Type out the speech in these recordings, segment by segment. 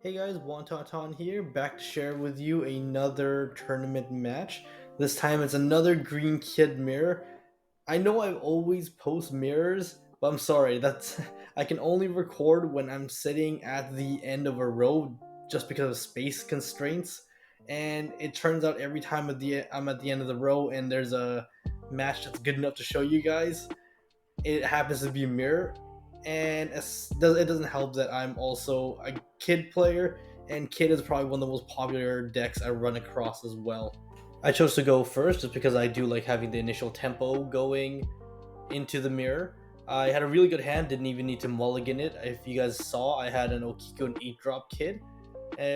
Hey guys, Wonton here, back to share with you another tournament match. This time it's another green kid mirror. I know I always post mirrors, but I'm sorry, that's I can only record when I'm sitting at the end of a row just because of space constraints. And it turns out every time I'm at the end of the row and there's a match that's good enough to show you guys, it happens to be a mirror, and it doesn't help that I'm also a kid player, and kid is probably one of the most popular decks I run across as well. I chose to go first just because I do like having the initial tempo going into the mirror. I had a really good hand, didn't even need to mulligan it. If you guys saw, I had an Okiko and 8 drop kid,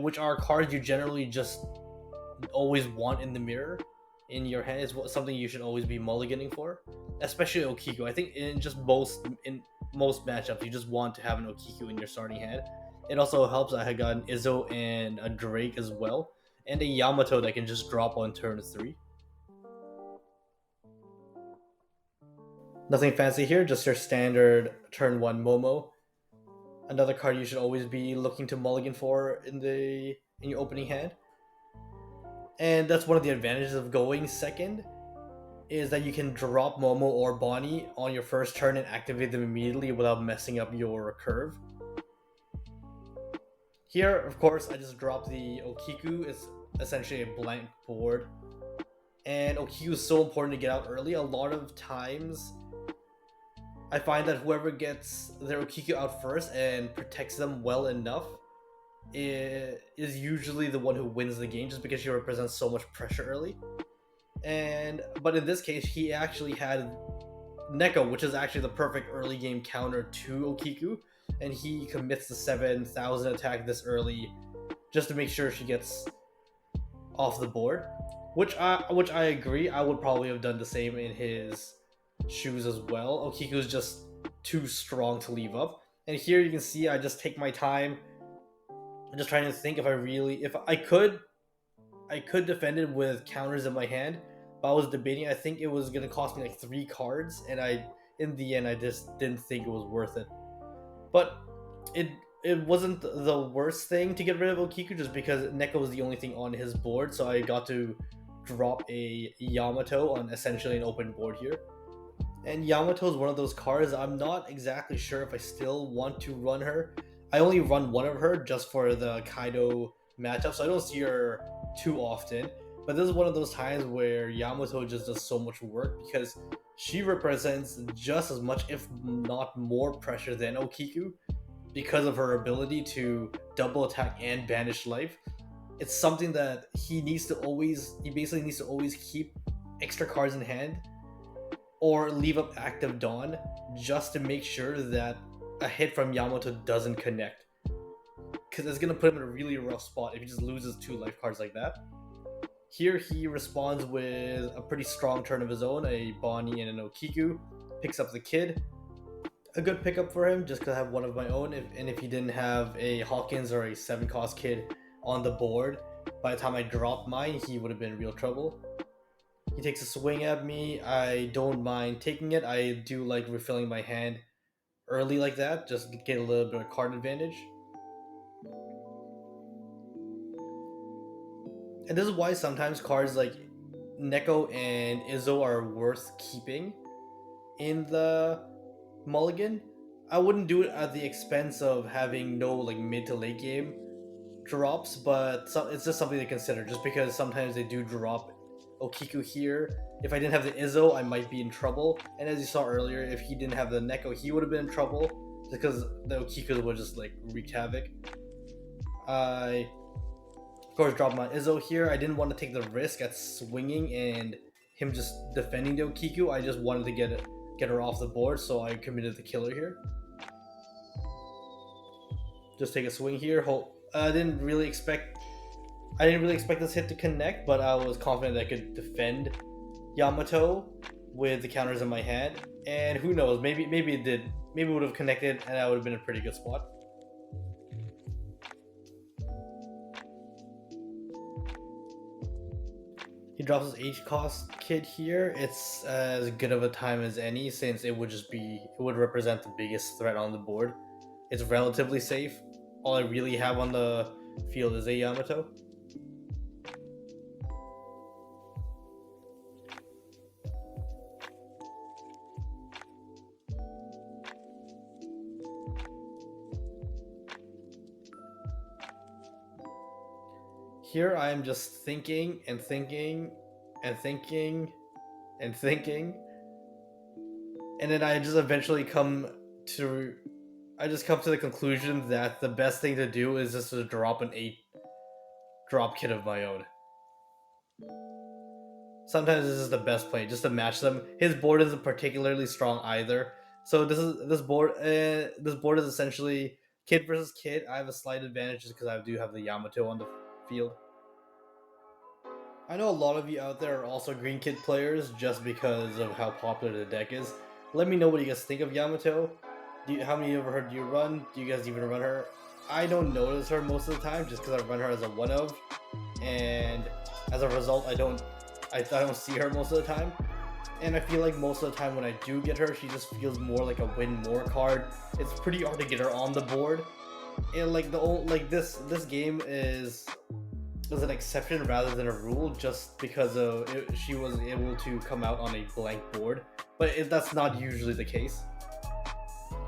which are cards you generally just always want in the mirror in your hand. Is something you should always be mulliganing for, especially Okiko. I think in most matchups you just want to have an Okiko in your starting hand. It also helps I had got an Izzo and a Drake as well, and a Yamato that can just drop on turn 3. Nothing fancy here, just your standard turn 1 Momo. Another card you should always be looking to mulligan for in your opening hand. And that's one of the advantages of going second, is that you can drop Momo or Bonnie on your first turn and activate them immediately without messing up your curve. Here, of course, I just dropped the Okiku. It's essentially a blank board. And Okiku is so important to get out early. A lot of times, I find that whoever gets their Okiku out first and protects them well enough is usually the one who wins the game, just because she represents so much pressure early. But in this case, he actually had Neko, which is actually the perfect early game counter to Okiku, and he commits the 7,000 attack this early just to make sure she gets off the board. Which I agree. I would probably have done the same in his shoes as well. Okiku is just too strong to leave up. And here you can see I just take my time. I'm just trying to think if I could defend it with counters in my hand, but I was debating. I think it was gonna cost me like 3 cards, and in the end I just didn't think it was worth it. But it it wasn't the worst thing to get rid of Okiku, just because Neko was the only thing on his board, so I got to drop a Yamato on essentially an open board here. And Yamato is one of those cards I'm not exactly sure if I still want to run her. I only run one of her just for the Kaido matchup, so I don't see her too often. But this is one of those times where Yamato just does so much work, because she represents just as much, if not more, pressure than Okiku because of her ability to double attack and banish life. It's something that he basically needs to always keep extra cards in hand or leave up active Dawn, just to make sure that a hit from Yamato doesn't connect. Because it's going to put him in a really rough spot if he just loses 2 life cards like that. Here he responds with a pretty strong turn of his own, a Bonnie and an Okiku, picks up the kid. A good pickup for him, just because I have one of my own, and if he didn't have a Hawkins or a 7-cost kid on the board, by the time I dropped mine, he would have been in real trouble. He takes a swing at me. I don't mind taking it. I do like refilling my hand early like that, just to get a little bit of card advantage. And this is why sometimes cards like Neko and Izzo are worth keeping in the mulligan. I wouldn't do it at the expense of having no like mid to late game drops, but it's just something to consider, just because sometimes they do drop Okiku here. If I didn't have the Izzo, I might be in trouble. And as you saw earlier, if he didn't have the Neko, he would have been in trouble, just because the Okiku would just like wreak havoc. I, of course, dropped my Izzo here. I didn't want to take the risk at swinging and him just defending the Okiku. I just wanted to get her off the board, so I committed the killer here. Just take a swing here. I didn't really expect this hit to connect, but I was confident I could defend Yamato with the counters in my hand. And who knows, maybe it did. Maybe it would have connected, and I would have been in a pretty good spot. He drops his H-cost kid here. It's as good of a time as any, since it would represent the biggest threat on the board. It's relatively safe. all I really have on the field is a Yamato. Here I am just thinking and thinking and thinking and thinking, and then I just eventually come to the conclusion that the best thing to do is just to drop an 8 drop kit of my own. Sometimes this is the best play, just to match them. His board isn't particularly strong either, so this board is essentially kid versus kid. I have a slight advantage just because I do have the Yamato on the field. I know a lot of you out there are also green kid players just because of how popular the deck is. Let me know what you guys think of Yamato. How many of her do you run? Do you guys even run her? I don't notice her most of the time just because I run her as a one of, and as a result, I don't see her most of the time. And I feel like most of the time when I do get her, she just feels more like a win more card. It's pretty hard to get her on the board, and like this game is an exception rather than a rule, just because she was able to come out on a blank board, but that's not usually the case.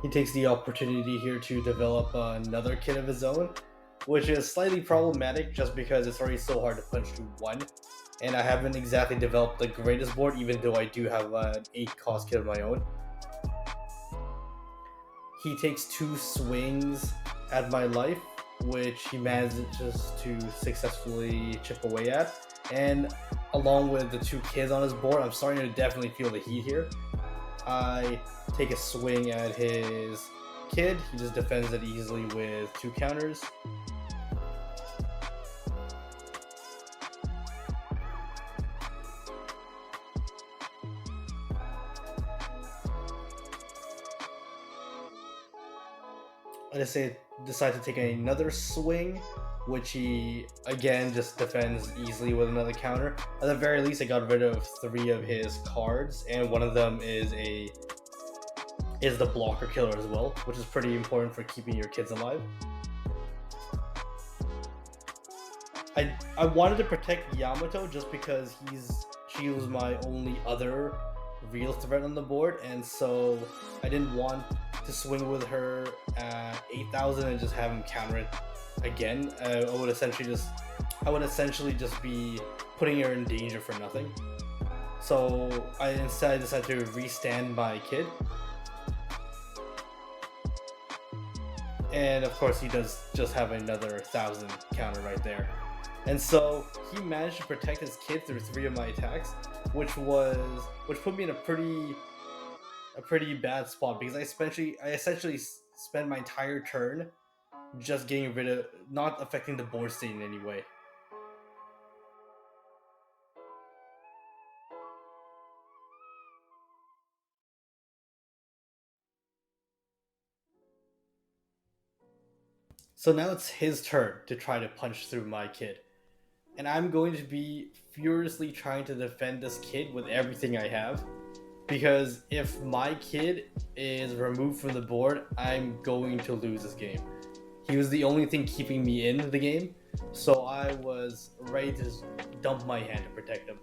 He takes the opportunity here to develop another kit of his own, which is slightly problematic just because it's already so hard to punch through one, and I haven't exactly developed the greatest board, even though I do have an 8 cost kit of my own. He takes 2 swings at my life, which he manages to successfully chip away at, and along with the 2 kids on his board, I'm starting to definitely feel the heat here. I take a swing at his kid. He just defends it easily with 2 counters. I decide to take another swing, which he again just defends easily with another counter. At the very least, I got rid of 3 of his cards, and one of them is the blocker killer as well, which is pretty important for keeping your kids alive. I wanted to protect Yamato just because she was my only other real threat on the board, and so I didn't want to swing with her at 8,000 and just have him counter it again. I would essentially just be putting her in danger for nothing. So I instead decided to restand my kid, and of course he does just have another 1,000 counter right there. And so he managed to protect his kid through 3 of my attacks, which put me in a pretty bad spot, because I essentially spent my entire turn just getting rid of, not affecting the board state in any way. So now it's his turn to try to punch through my kid. And I'm going to be furiously trying to defend this kid with everything I have, because if my kid is removed from the board, I'm going to lose this game. He was the only thing keeping me in the game, so I was ready to just dump my hand to protect him.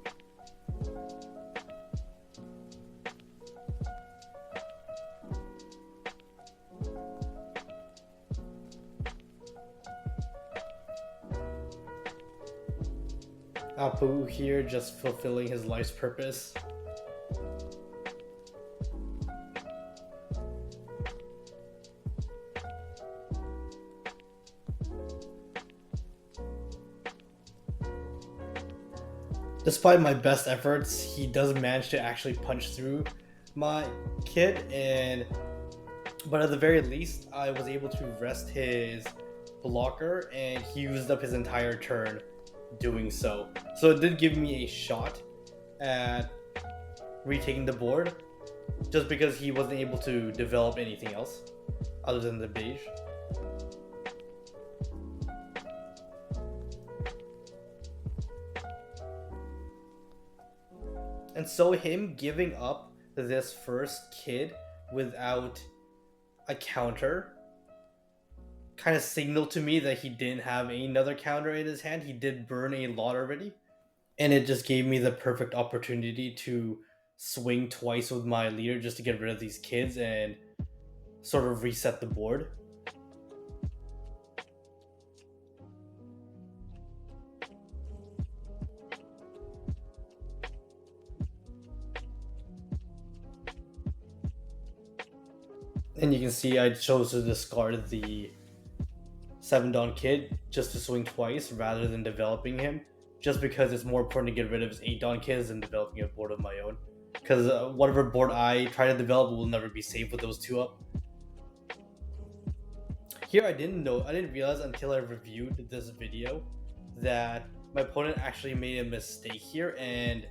Apu here just fulfilling his life's purpose. Despite my best efforts, he does manage to actually punch through my kid, but at the very least, I was able to rest his blocker, and he used up his entire turn doing so. So it did give me a shot at retaking the board, just because he wasn't able to develop anything else other than the beige. And so him giving up this first kid without a counter kind of signaled to me that he didn't have another counter in his hand. He did burn a lot already, and it just gave me the perfect opportunity to swing twice with my leader just to get rid of these kids and sort of reset the board. And you can see I chose to discard the 7 Dawn Kid just to swing twice rather than developing him, just because it's more important to get rid of his 8 Dawn Kids than developing a board of my own. Because whatever board I try to develop will never be safe with those 2 up. Here I didn't realize until I reviewed this video that my opponent actually made a mistake here, and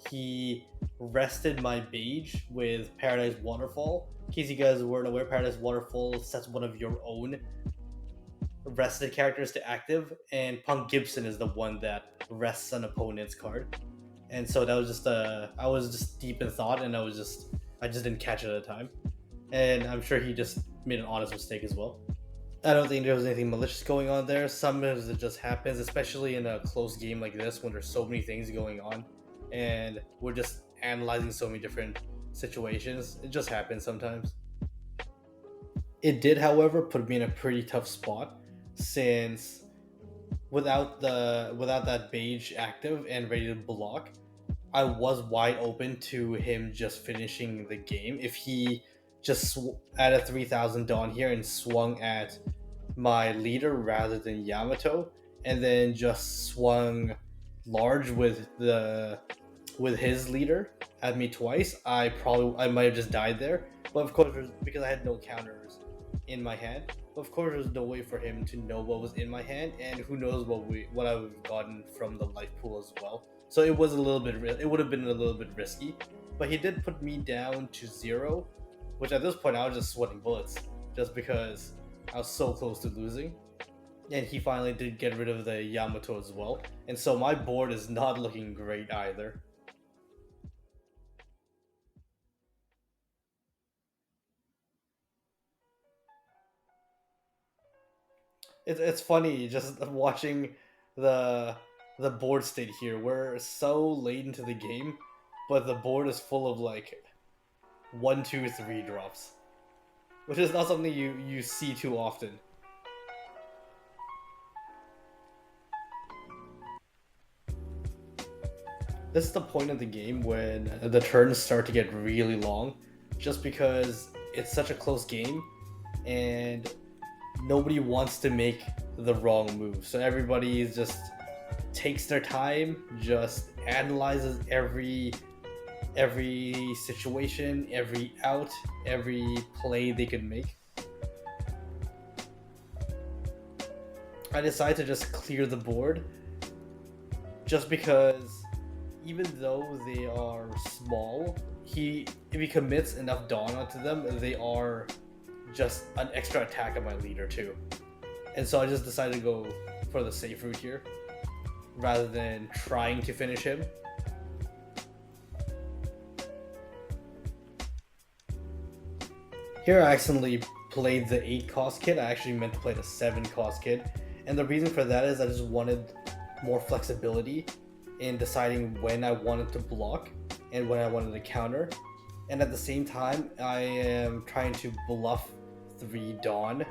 he rested my Beige with Paradise Waterfall. In case you guys weren't aware, Paradise Waterfall sets one of your own rested characters to active, and Punk Gibson is the one that rests an opponent's card. And so that was just I was just deep in thought, and I just didn't catch it at the time. And I'm sure he just made an honest mistake as well. I don't think there was anything malicious going on there. Sometimes it just happens, especially in a close game like this when there's so many things going on and we're just analyzing so many different situations. It just happens sometimes. It did, however, put me in a pretty tough spot, since without that Beige active and ready to block, I was wide open to him just finishing the game if he just added 3000 Dawn here and swung at my leader rather than Yamato, and then just swung large with his leader at me twice. I might have just died there. But of course, because I had no counters in my hand. But of course, there's no way for him to know what was in my hand, and who knows what I would have gotten from the life pool as well. So it was it would have been a little bit risky. But he did put me down to 0, which at this point I was just sweating bullets, just because I was so close to losing. And he finally did get rid of the Yamato as well. And so my board is not looking great either. It's funny just watching the board state here. We're so late into the game, but the board is full of like 1, 2, 3 drops, which is not something you see too often. This is the point of the game when the turns start to get really long, just because it's such a close game and nobody wants to make the wrong move. So everybody just takes their time, just analyzes every situation, every out, every play they can make. I decided to just clear the board, just because even though they are small, if he commits enough Dawn onto them, they are just an extra attack on my leader too. And so I just decided to go for the safe route here, rather than trying to finish him. Here I accidentally played the 8 cost kid. I actually meant to play the 7 cost kid. And the reason for that is I just wanted more flexibility in deciding when I wanted to block and when I wanted to counter. And at the same time, I am trying to bluff 3 Dawn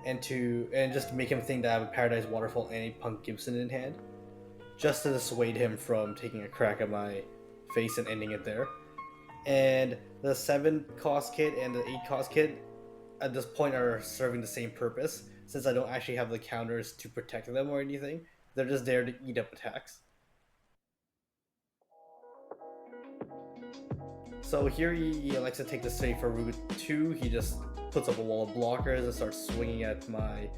and just to make him think that I have a Paradise Waterfall and a Punk Gibson in hand, just to dissuade him from taking a crack at my face and ending it there. And the 7 cost kid and the 8 cost kid at this point are serving the same purpose, since I don't actually have the counters to protect them or anything. They're just there to eat up attacks. So here he elects to take the safer route 2. He just puts up a wall of blockers and starts swinging at my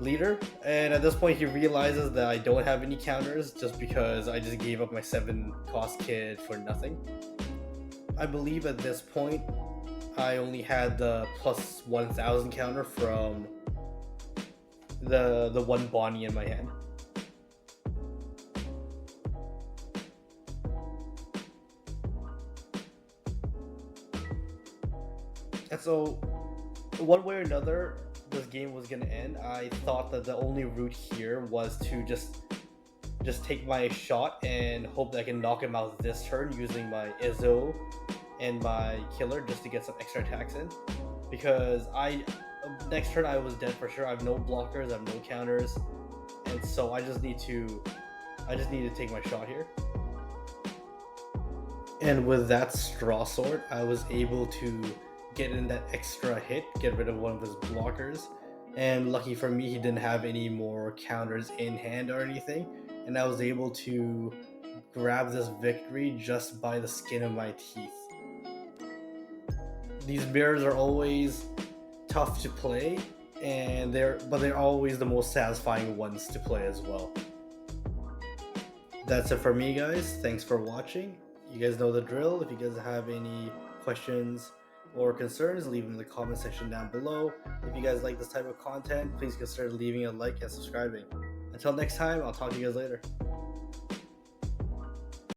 leader. And at this point he realizes that I don't have any counters, just because I just gave up my 7 cost kid for nothing. I believe at this point I only had the plus 1000 counter from the 1 Bonnie in my hand. And so one way or another, this game was gonna end. I thought that the only route here was to just take my shot and hope that I can knock him out this turn using my Izzo and my killer just to get some extra attacks in. Because next turn I was dead for sure. I have no blockers, I have no counters, and so I just need to take my shot here. And with that straw sword, I was able to get in that extra hit, get rid of one of his blockers, and lucky for me, he didn't have any more counters in hand or anything, and I was able to grab this victory just by the skin of my teeth. These mirrors are always tough to play, and they're always the most satisfying ones to play as well. That's it for me, guys. Thanks for watching. You guys know the drill. If you guys have any questions or concerns, leave them in the comment section down below. If you guys like this type of content, please consider leaving a like and subscribing. Until next time, I'll talk to you guys later.